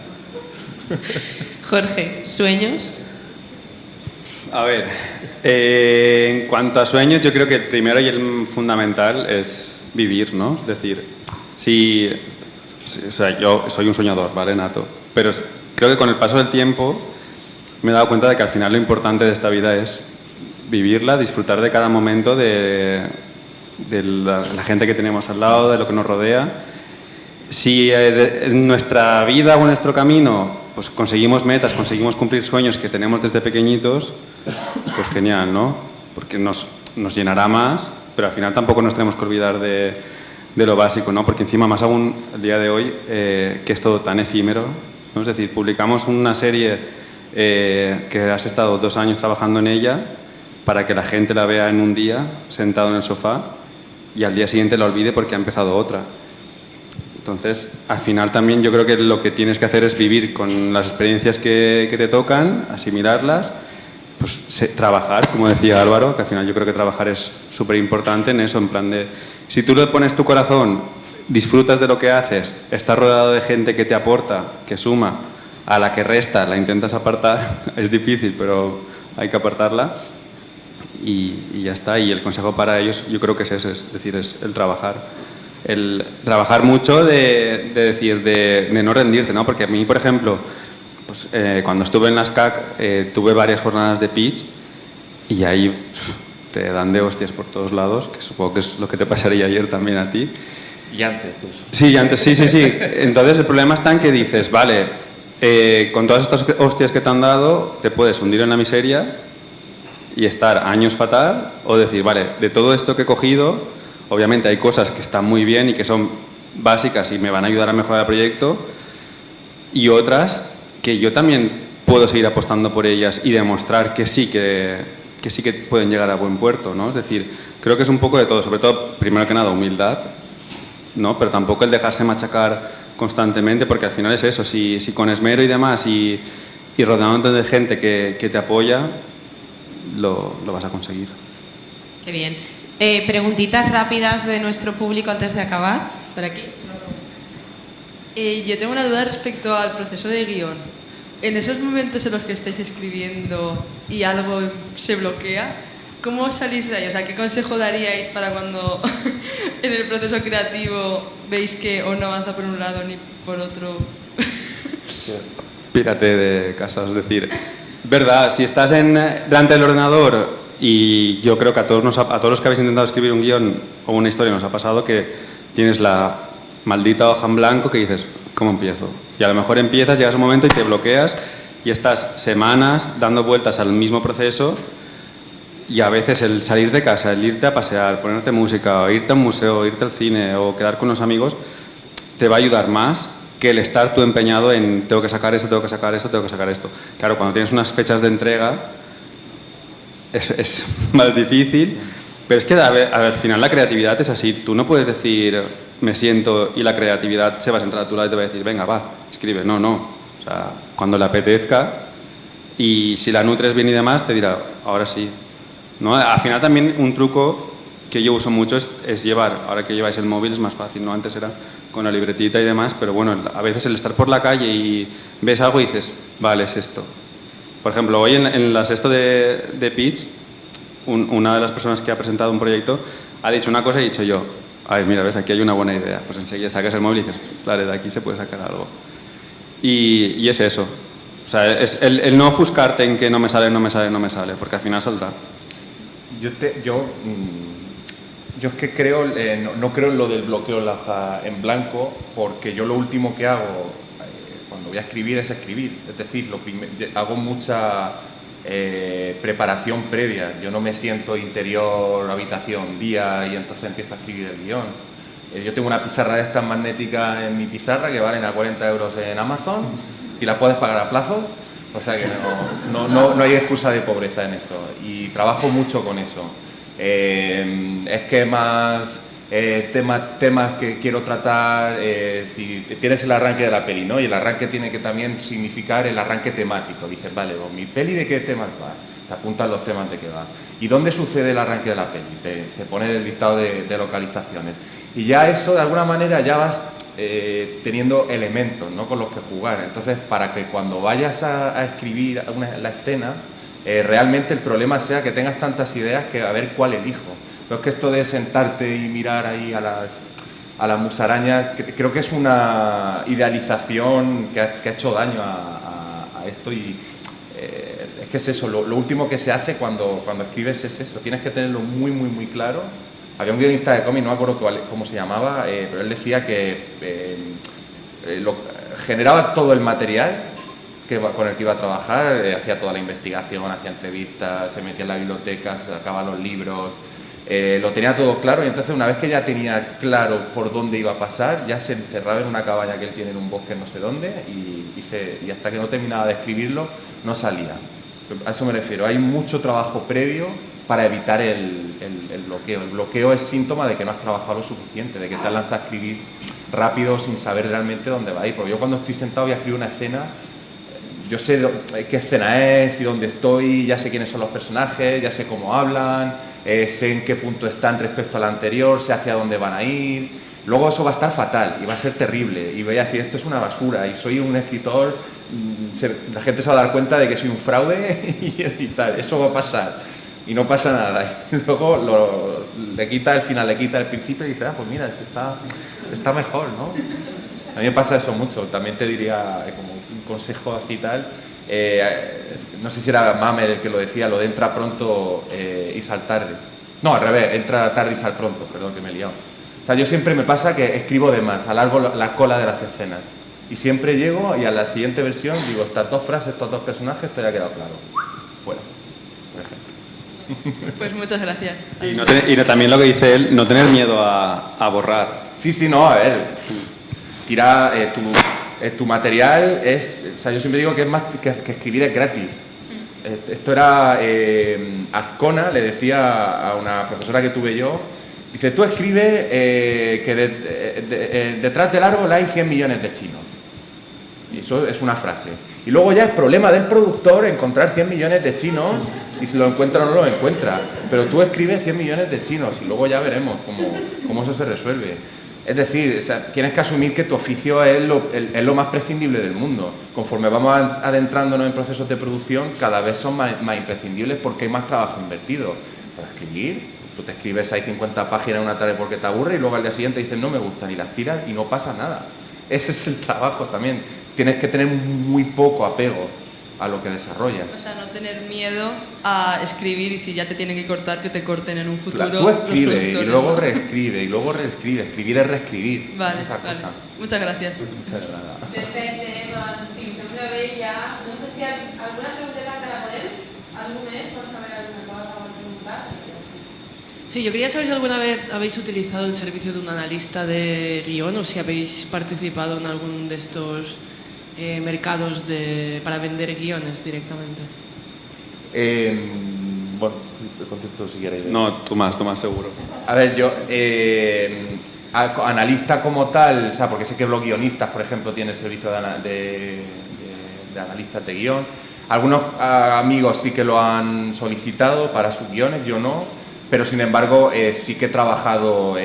Jorge, ¿sueños? A ver, en cuanto a sueños, yo creo que el primero y el fundamental es vivir, ¿no? Es decir, o sea, yo soy un soñador, ¿vale? Nato. Pero creo que con el paso del tiempo me he dado cuenta de que al final lo importante de esta vida es vivirla, disfrutar de cada momento, de la gente que tenemos al lado, de lo que nos rodea. Si en nuestra vida o en nuestro camino pues conseguimos metas, conseguimos cumplir sueños que tenemos desde pequeñitos, pues genial, ¿no? Porque nos llenará más, pero al final tampoco nos tenemos que olvidar de lo básico, ¿no? Porque encima, más aún el día de hoy, que es todo tan efímero, ¿no? Es decir, publicamos una serie que has estado 2 años trabajando en ella para que la gente la vea en un día, sentado en el sofá, y al día siguiente la olvide porque ha empezado otra. Entonces, al final también yo creo que lo que tienes que hacer es vivir con las experiencias que te tocan, asimilarlas, pues trabajar, como decía Álvaro, que al final yo creo que trabajar es súper importante en eso, en plan de, si tú le pones tu corazón, disfrutas de lo que haces, estás rodeado de gente que te aporta, que suma, a la que resta, la intentas apartar, es difícil, pero hay que apartarla, y ya está. Y el consejo para ellos yo creo que es ese, es decir, es el trabajar. El trabajar mucho de no rendirte, ¿no? Porque a mí, por ejemplo, pues, cuando estuve en la SCAC tuve varias jornadas de pitch y ahí te dan de hostias por todos lados, que supongo que es lo que te pasaría ayer también a ti. Y antes, pues. Sí, antes, sí. Entonces el problema está en que dices, vale, con todas estas hostias que te han dado, te puedes hundir en la miseria y estar años fatal, o decir, vale, de todo esto que he cogido, obviamente hay cosas que están muy bien y que son básicas y me van a ayudar a mejorar el proyecto, y otras que yo también puedo seguir apostando por ellas y demostrar que sí que pueden llegar a buen puerto, ¿no? Es decir, creo que es un poco de todo, sobre todo, primero que nada, humildad, ¿no? Pero tampoco el dejarse machacar constantemente, porque al final es eso, si con esmero y demás y rodeándote de gente que te apoya, lo vas a conseguir. Qué bien. Preguntitas rápidas de nuestro público antes de acabar. Por aquí. Yo tengo una duda respecto al proceso de guión. En esos momentos en los que estáis escribiendo y algo se bloquea, ¿cómo salís de ahí? O sea, ¿qué consejo daríais para cuando en el proceso creativo veis que o no avanza por un lado ni por otro? Pírate de casa, es decir, verdad, si estás delante del ordenador, y yo creo que a todos los que habéis intentado escribir un guión o una historia nos ha pasado que tienes la maldita hoja en blanco que dices, ¿cómo empiezo? Y a lo mejor empiezas, llegas a un momento y te bloqueas y estás semanas dando vueltas al mismo proceso, y a veces el salir de casa, el irte a pasear, ponerte música, o irte a un museo, o irte al cine o quedar con los amigos, te va a ayudar más que el estar tú empeñado en tengo que sacar esto, tengo que sacar esto, tengo que sacar esto. Claro, cuando tienes unas fechas de entrega es más difícil, pero es que al final la creatividad es así. Tú no puedes decir me siento y la creatividad se va a sentar a tu lado y te va a decir venga, va, escribe. No. O sea, cuando le apetezca y si la nutres bien y demás te dirá ahora sí. ¿No? Al final también un truco que yo uso mucho es llevar, ahora que lleváis el móvil es más fácil, ¿no? Antes era con la libretita y demás, pero bueno, a veces el estar por la calle y ves algo y dices, vale, es esto. Por ejemplo, hoy en la sexta de Pitch, una de las personas que ha presentado un proyecto ha dicho una cosa y he dicho yo, a ver, mira, ves, aquí hay una buena idea. Pues enseguida sacas el móvil y dices, vale, de aquí se puede sacar algo. Y es eso. O sea, es el no ofuscarte en que no me sale, porque al final saldrá. Yo es que creo, no creo en lo del bloqueo en la hoja en blanco, porque yo lo último que hago cuando voy a escribir es escribir. Es decir, hago mucha preparación previa. Yo no me siento interior, habitación, día y entonces empiezo a escribir el guión. Yo tengo una pizarra de estas magnéticas en mi pizarra que valen a 40 euros en Amazon y la puedes pagar a plazos. O sea que no hay excusa de pobreza en eso y trabajo mucho con eso. Esquemas, temas que quiero tratar, si tienes el arranque de la peli, ¿no? Y el arranque tiene que también significar el arranque temático. Dices, vale, ¿mi peli de qué temas va? Te apuntan los temas de qué va. ¿Y dónde sucede el arranque de la peli? Te pone el listado de localizaciones. Y ya eso, de alguna manera, ya vas teniendo elementos, ¿no? Con los que jugar. Entonces, para que cuando vayas a escribir la escena, realmente el problema sea que tengas tantas ideas que a ver cuál elijo. Pero es que esto de sentarte y mirar ahí a las musarañas, creo que es una idealización que ha hecho daño a esto y es que es eso, lo último que se hace cuando escribes es eso, tienes que tenerlo muy, muy, muy claro. Había un guionista de cómic, no me acuerdo cómo se llamaba, pero él decía que generaba todo el material con el que iba a trabajar, hacía toda la investigación, hacía entrevistas, se metía en la biblioteca, sacaba los libros, lo tenía todo claro y entonces una vez que ya tenía claro por dónde iba a pasar, ya se encerraba en una cabaña que él tiene en un bosque no sé dónde y hasta que no terminaba de escribirlo no salía. A eso me refiero, hay mucho trabajo previo para evitar el bloqueo. El bloqueo es síntoma de que no has trabajado lo suficiente, de que te has lanzado a escribir rápido sin saber realmente dónde va a ir. Porque yo cuando estoy sentado y escribo una escena, yo sé qué escena es y dónde estoy, ya sé quiénes son los personajes, ya sé cómo hablan, sé en qué punto están respecto a la anterior, sé hacia dónde van a ir. Luego eso va a estar fatal y va a ser terrible y voy a decir esto es una basura y soy un escritor, la gente se va a dar cuenta de que soy un fraude y tal, eso va a pasar. Y no pasa nada. Y luego le quita el final, le quita el principio y dice, pues mira, está mejor, ¿no? A mí me pasa eso mucho. También te diría, como un consejo así y tal, no sé si era Mamer el que lo decía, lo de entra pronto y sal tarde. No, al revés, entra tarde y sal pronto, perdón que me he liado. O sea, yo siempre me pasa que escribo de más, alargo la cola de las escenas. Y siempre llego y a la siguiente versión digo, estas dos frases, estos dos personajes, esto ya ha quedado claro. Fuera, por ejemplo. Pues muchas gracias. Y también lo que dice él, no tener miedo a borrar. Sí, no, a ver, tira tu material es, o sea, yo siempre digo que es más que escribir es gratis. Esto era Azcona, le decía a una profesora que tuve yo, Dice, tú escribes que detrás del árbol hay 100 millones de chinos. Y eso es una frase. Y luego ya es problema del productor encontrar 100 millones de chinos y si lo encuentra o no lo encuentra. Pero tú escribes 100 millones de chinos y luego ya veremos cómo eso se resuelve. Es decir, o sea, tienes que asumir que tu oficio es lo más prescindible del mundo. Conforme vamos adentrándonos en procesos de producción, cada vez son más imprescindibles porque hay más trabajo invertido. Para escribir, tú te escribes ahí 50 páginas una tarde porque te aburre y luego al día siguiente dices no me gustan y las tiras y no pasa nada. Ese es el trabajo también. Tienes que tener muy poco apego a lo que desarrollas. O sea, no tener miedo a escribir y si ya te tienen que cortar, que te corten en un futuro. Tú escribes y luego reescribes y luego reescribes. Escribir es reescribir. Vale, esa vale. cosa. Muchas gracias. Perfecte, doncs si us sembla bé ja, no sé si alguna pregunta encara podem? Algú més pot saber alguna cosa o preguntar? Sí, yo quería saber si alguna vez habéis utilizado el servicio de un analista de guión o si habéis participado en algún de estos mercados para vender guiones directamente. Bueno, te contesto si queréis. No, Tomás seguro. A ver, yo, analista como tal, o sea, porque sé que Blog Guionistas, por ejemplo, tiene servicio de analistas de guión. Algunos amigos sí que lo han solicitado para sus guiones, yo no, pero sin embargo sí que he trabajado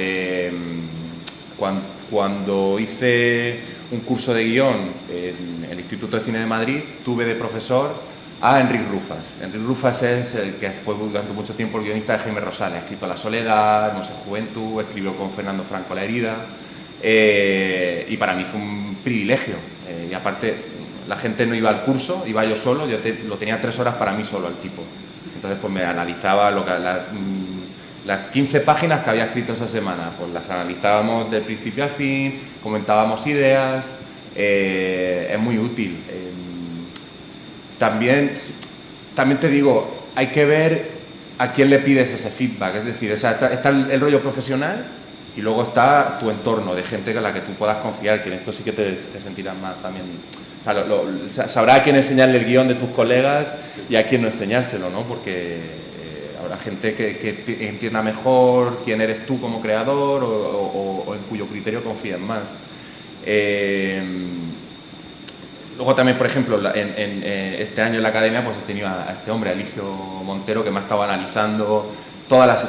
cuando hice un curso de guión en el Instituto de Cine de Madrid, tuve de profesor a Enric Rufas. Enric Rufas es el que fue durante mucho tiempo el guionista de Jaime Rosales. Ha escrito La Soledad, No sé, Juventud, escribió con Fernando Franco La Herida. Y para mí fue un privilegio. Y aparte, la gente no iba al curso, iba yo solo, lo tenía 3 horas para mí solo al tipo. Entonces pues me analizaba las 15 páginas que había escrito esa semana, pues las analizábamos de principio a fin, comentábamos ideas, es muy útil. También te digo, hay que ver a quién le pides ese feedback, es decir, o sea, está el rollo profesional y luego está tu entorno de gente con la que tú puedas confiar, que en esto sí que te sentirás más también. O sea, sabrá a quién enseñarle el guión de tus colegas y a quién no enseñárselo, ¿no? Porque habrá gente que entienda mejor quién eres tú como creador o en cuyo criterio confías más. Luego también, por ejemplo, este año en la academia pues he tenido a este hombre, a Eligio Montero, que me ha estado analizando todas las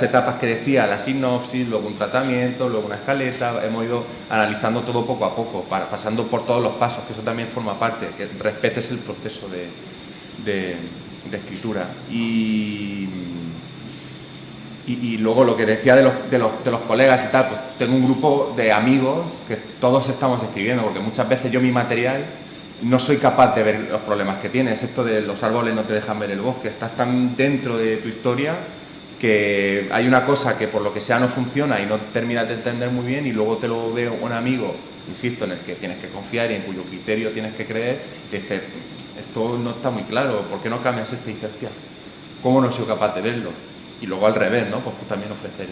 etapas que decía, la sinopsis, luego un tratamiento, luego una escaleta. Hemos ido analizando todo poco a poco, pasando por todos los pasos, que eso también forma parte, que respetes el proceso de escritura. Y luego lo que decía de los colegas y tal, pues tengo un grupo de amigos que todos estamos escribiendo, porque muchas veces yo mi material no soy capaz de ver los problemas que tienes. Esto de los árboles no te dejan ver el bosque, estás tan dentro de tu historia que hay una cosa que por lo que sea no funciona y no terminas de entender muy bien y luego te lo ve un amigo, insisto, en el que tienes que confiar y en cuyo criterio tienes que creer, te dice, esto no está muy claro, ¿por qué no cambias esto? Y dices, hostia, ¿cómo no soy capaz de verlo? Y luego al revés, ¿no? Pues tú también ofrecer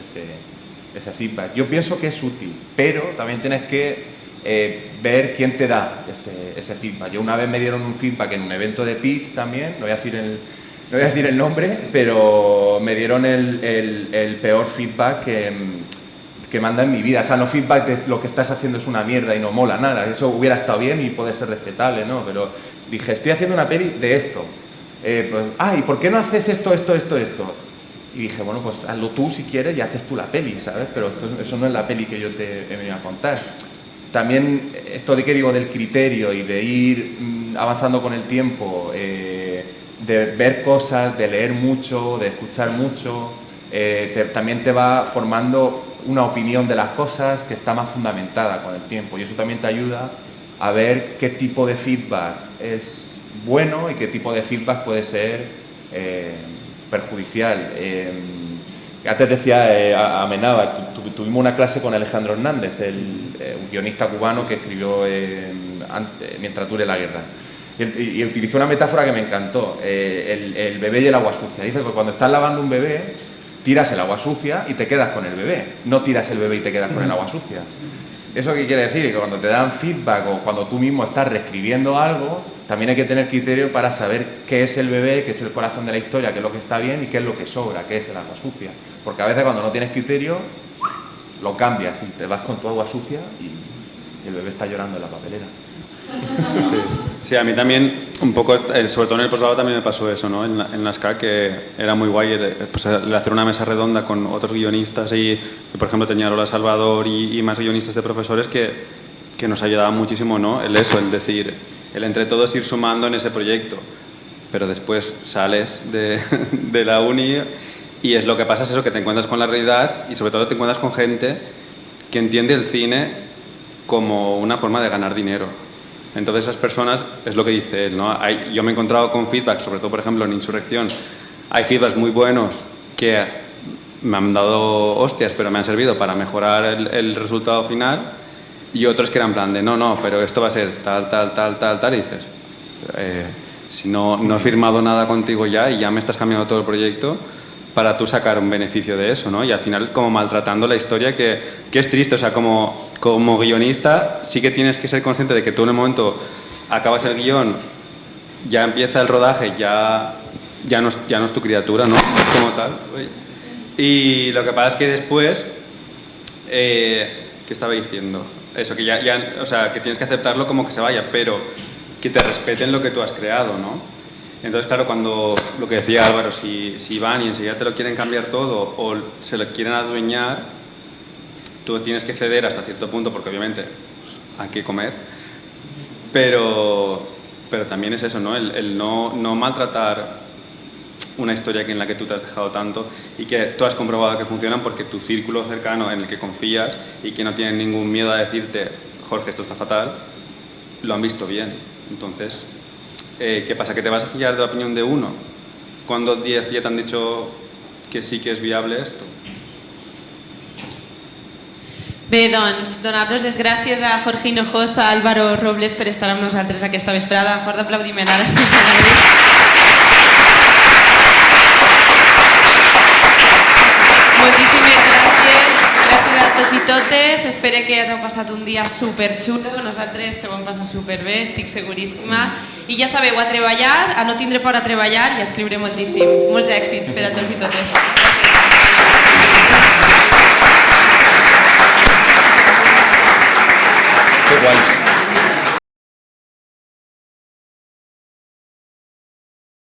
ese feedback. Yo pienso que es útil, pero también tienes que ver quién te da ese feedback. Yo una vez me dieron un feedback en un evento de pitch también, no voy a decir el nombre, pero me dieron el peor feedback que manda en mi vida. O sea, no feedback de lo que estás haciendo es una mierda y no mola nada. Eso hubiera estado bien y puede ser respetable, ¿no? Pero dije, estoy haciendo una peli de esto. ¿Y por qué no haces esto? Y dije, bueno, pues hazlo tú si quieres y haces tú la peli, ¿sabes? Pero eso no es la peli que yo te he venido a contar. También esto de que digo del criterio y de ir avanzando con el tiempo, de ver cosas, de leer mucho, de escuchar mucho, también te va formando una opinión de las cosas que está más fundamentada con el tiempo y eso también te ayuda a ver qué tipo de feedback es bueno y qué tipo de feedback puede ser perjudicial. Antes decía Amenábar, tuvimos una clase con Alejandro Hernández, un guionista cubano que escribió Mientras dure la guerra. Y utilizó una metáfora que me encantó, el bebé y el agua sucia. Dice que cuando estás lavando un bebé, tiras el agua sucia y te quedas con el bebé. No tiras el bebé y te quedas con el agua sucia. ¿Eso qué quiere decir? Que cuando te dan feedback o cuando tú mismo estás reescribiendo algo, también hay que tener criterio para saber qué es el bebé, qué es el corazón de la historia, qué es lo que está bien y qué es lo que sobra, qué es el agua sucia. Porque a veces cuando no tienes criterio, lo cambias y te vas con tu agua sucia y el bebé está llorando en la papelera. Sí, a mí también, un poco, sobre todo en el posgrado también me pasó eso, ¿no? En la SCA, que era muy guay pues, el hacer una mesa redonda con otros guionistas y por ejemplo, tenía Lola Salvador y más guionistas de profesores que nos ayudaban muchísimo, ¿no? El decir, el entre todos ir sumando en ese proyecto. Pero después sales de la uni y es lo que pasa, es eso, que te encuentras con la realidad y sobre todo te encuentras con gente que entiende el cine como una forma de ganar dinero. Entonces esas personas, es lo que dice él, ¿no? Yo me he encontrado con feedback, sobre todo por ejemplo en Insurrección, hay feedbacks muy buenos que me han dado hostias, pero me han servido para mejorar el resultado final, y otros que eran en plan de no, pero esto va a ser tal, y dices, si no he firmado nada contigo ya y ya me estás cambiando todo el proyecto para tú sacar un beneficio de eso, ¿no? Y al final como maltratando la historia, que es triste, o sea, como guionista sí que tienes que ser consciente de que tú en el momento acabas el guión, ya empieza el rodaje, ya no es tu criatura, ¿no? Como tal. Y lo que pasa es que después, ¿qué estaba diciendo? Eso, que o sea, que tienes que aceptarlo como que se vaya, pero que te respeten lo que tú has creado, ¿no? Entonces, claro, cuando lo que decía Álvaro, si van y enseguida te lo quieren cambiar todo o se lo quieren adueñar, tú tienes que ceder hasta cierto punto porque obviamente pues, hay que comer, pero también es eso, ¿no? El no maltratar una historia en la que tú te has dejado tanto y que tú has comprobado que funcionan porque tu círculo cercano en el que confías y que no tienen ningún miedo a decirte, Jorge, esto está fatal, lo han visto bien. Entonces, ¿qué pasa? ¿Que te vas a fiar de la opinión de uno cuando 10 ya te han dicho que sí que és viable esto? Bé, doncs, donar-los les gràcies a Jorge Hinojosa, a Álvaro Robles per estar amb nosaltres aquesta vesprada. Fort d'aplaudiment ara, sí. Moltíssimes gràcies. Gràcies a tots i totes. Espero que hagueu passat un dia superxulo. Nosaltres se ho hem passat superbé, estic seguríssima. I ja sabeu, a treballar, a no tindre por a treballar i a escriure moltíssim. Molts èxits per a tots i totes. Qué guay.